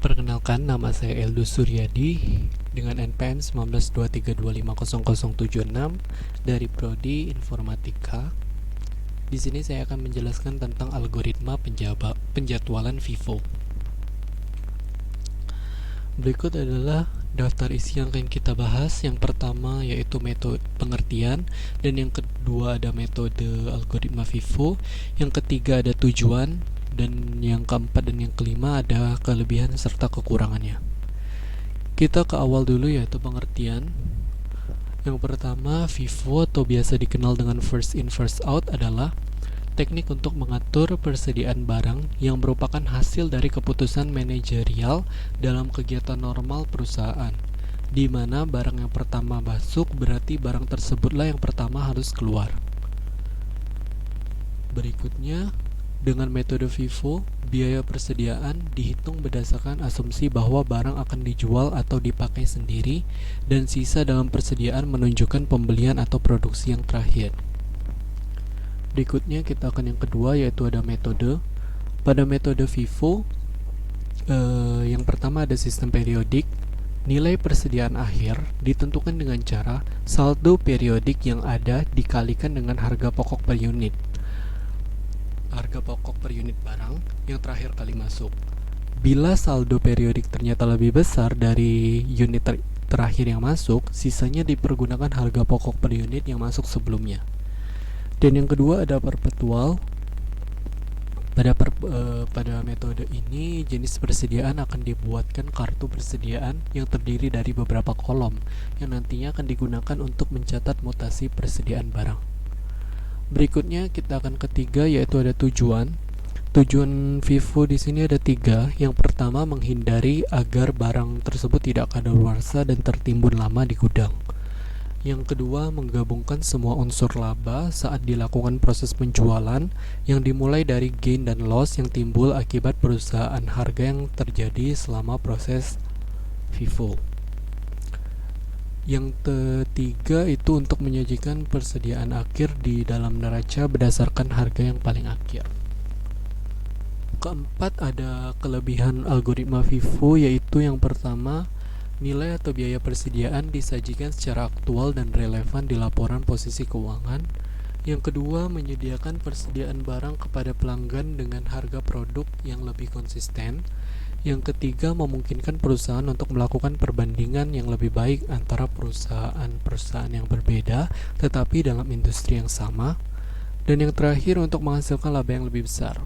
Perkenalkan, nama saya Eldo Suryadi dengan NPM 1923250076 dari Prodi Informatika. Di sini saya akan menjelaskan tentang algoritma penjadwalan FIFO. Berikut adalah daftar isi yang akan kita bahas. Yang pertama yaitu metode pengertian, dan yang kedua ada metode algoritma FIFO, yang ketiga ada tujuan, dan yang keempat dan yang kelima ada kelebihan serta kekurangannya. Kita ke awal dulu, yaitu pengertian. Yang pertama, FIFO atau biasa dikenal dengan first in first out adalah teknik untuk mengatur persediaan barang yang merupakan hasil dari keputusan manajerial dalam kegiatan normal perusahaan, di mana barang yang pertama masuk berarti barang tersebutlah yang pertama harus keluar. Berikutnya, dengan metode FIFO, biaya persediaan dihitung berdasarkan asumsi bahwa barang akan dijual atau dipakai sendiri, dan sisa dalam persediaan menunjukkan pembelian atau produksi yang terakhir. Berikutnya kita akan yang kedua, yaitu ada metode. Pada metode FIFO, yang pertama ada sistem periodik. Nilai persediaan akhir ditentukan dengan cara saldo periodik yang ada dikalikan dengan harga pokok per unit. Harga pokok per unit barang yang terakhir kali masuk. Bila saldo periodik ternyata lebih besar dari unit terakhir yang masuk, sisanya dipergunakan harga pokok per unit yang masuk sebelumnya. Dan yang kedua ada perpetual. Pada metode ini, jenis persediaan akan dibuatkan kartu persediaan yang terdiri dari beberapa kolom yang nantinya akan digunakan untuk mencatat mutasi persediaan barang. Berikutnya kita akan ketiga, yaitu ada tujuan. Tujuan FIFO di sini ada tiga. Yang pertama, menghindari agar barang tersebut tidak kadaluarsa dan tertimbun lama di gudang. Yang kedua, menggabungkan semua unsur laba saat dilakukan proses penjualan yang dimulai dari gain dan loss yang timbul akibat perusahaan harga yang terjadi selama proses FIFO. Yang ketiga itu untuk menyajikan persediaan akhir di dalam neraca berdasarkan harga yang paling akhir. Keempat ada kelebihan algoritma FIFO, yaitu yang pertama, nilai atau biaya persediaan disajikan secara aktual dan relevan di laporan posisi keuangan. Yang kedua, menyediakan persediaan barang kepada pelanggan dengan harga produk yang lebih konsisten. Yang ketiga, memungkinkan perusahaan untuk melakukan perbandingan yang lebih baik antara perusahaan-perusahaan yang berbeda tetapi dalam industri yang sama. Dan yang terakhir, untuk menghasilkan laba yang lebih besar.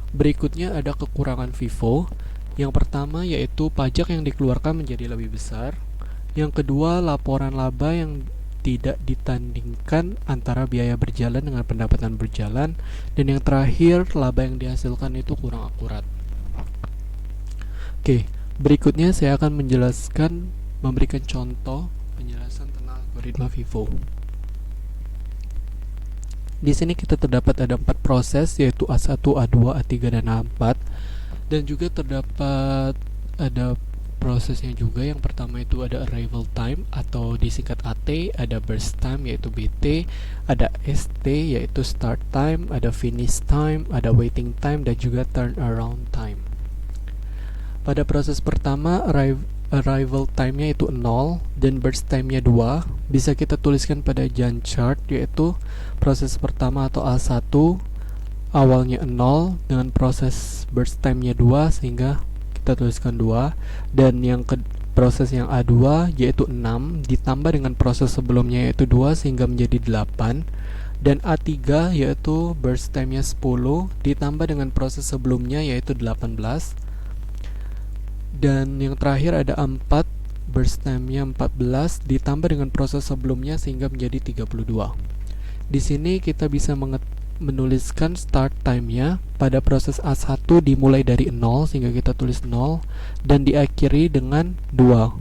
Berikutnya ada kekurangan FIFO. Yang pertama yaitu pajak yang dikeluarkan menjadi lebih besar. Yang kedua, laporan laba yang tidak ditandingkan antara biaya berjalan dengan pendapatan berjalan. Dan yang terakhir, laba yang dihasilkan itu kurang akurat. Oke, berikutnya saya akan memberikan contoh penjelasan tentang algoritma FIFO. Di sini kita terdapat ada 4 proses, yaitu A1, A2, A3, dan A4. Dan juga terdapat ada prosesnya juga. Yang pertama itu ada arrival time atau disingkat AT, ada burst time yaitu BT, ada ST yaitu start time, ada finish time, ada waiting time, dan juga turnaround time. Pada proses pertama, arrival time-nya itu 0 dan burst time-nya 2. Bisa kita tuliskan pada Gantt chart, yaitu proses pertama atau A1 awalnya 0 dengan proses burst time-nya 2 sehingga kita tuliskan 2. Dan yang proses yang A2 yaitu 6 ditambah dengan proses sebelumnya yaitu 2 sehingga menjadi 8. Dan A3 yaitu burst time-nya 10 ditambah dengan proses sebelumnya yaitu 18. Dan yang terakhir ada A4, burst time-nya 14 ditambah dengan proses sebelumnya sehingga menjadi 32. Di sini kita bisa menuliskan start time-nya pada proses A1 dimulai dari 0 sehingga kita tulis 0 dan diakhiri dengan 2.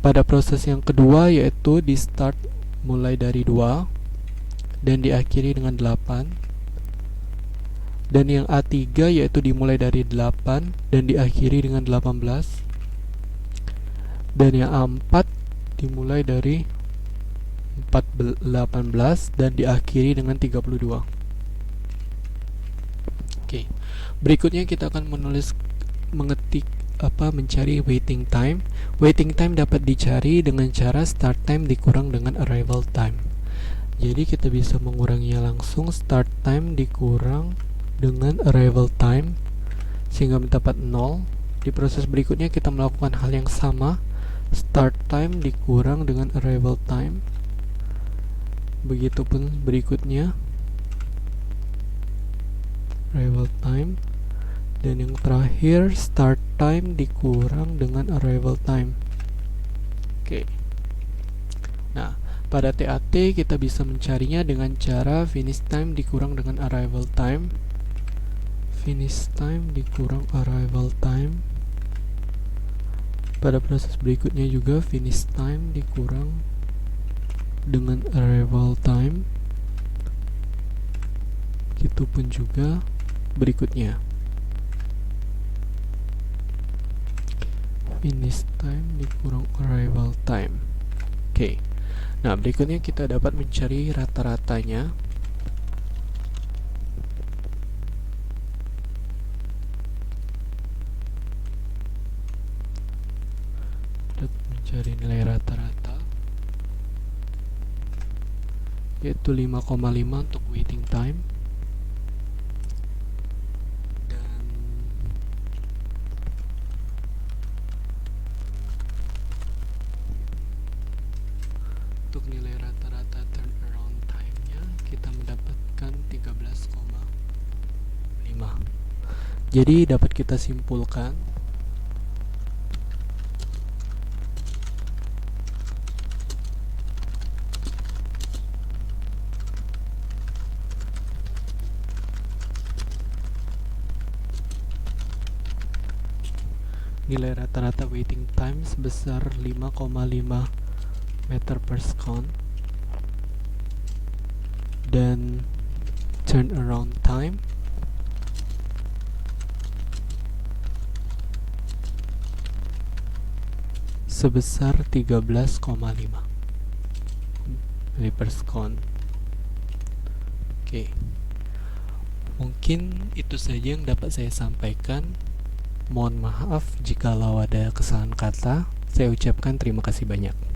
Pada proses yang kedua yaitu di start mulai dari 2 dan diakhiri dengan 8. Dan yang A3 yaitu dimulai dari 8 dan diakhiri dengan 18. Dan yang A4 dimulai dari 18 dan diakhiri dengan 32. Oke. Berikutnya kita akan mencari waiting time. Waiting time dapat dicari dengan cara start time dikurang dengan arrival time. Jadi kita bisa menguranginya langsung, start time dikurang dengan arrival time sehingga mendapat 0. Di proses berikutnya kita melakukan hal yang sama, start time dikurang dengan arrival time. Begitupun berikutnya, arrival time, dan yang terakhir start time dikurang dengan arrival time. Oke. Nah, pada TAT kita bisa mencarinya dengan cara finish time dikurang dengan arrival time. Finish time dikurang arrival time. Pada proses berikutnya juga finish time dikurang dengan arrival time. Begitupun juga berikutnya, finish time dikurang arrival time. Oke. Nah, berikutnya kita dapat mencari rata-ratanya. Dapat mencari nilai rata-rata, yaitu 5,5 untuk waiting time. Untuk nilai rata-rata turnaround time-nya kita mendapatkan 13,5. Jadi dapat kita simpulkan nilai rata-rata waiting time sebesar 5,5 meter per second dan turnaround time sebesar 13,5 meter per second. Oke. Mungkin itu saja yang dapat saya sampaikan. Mohon maaf jikalau ada kesalahan kata. Saya ucapkan terima kasih banyak.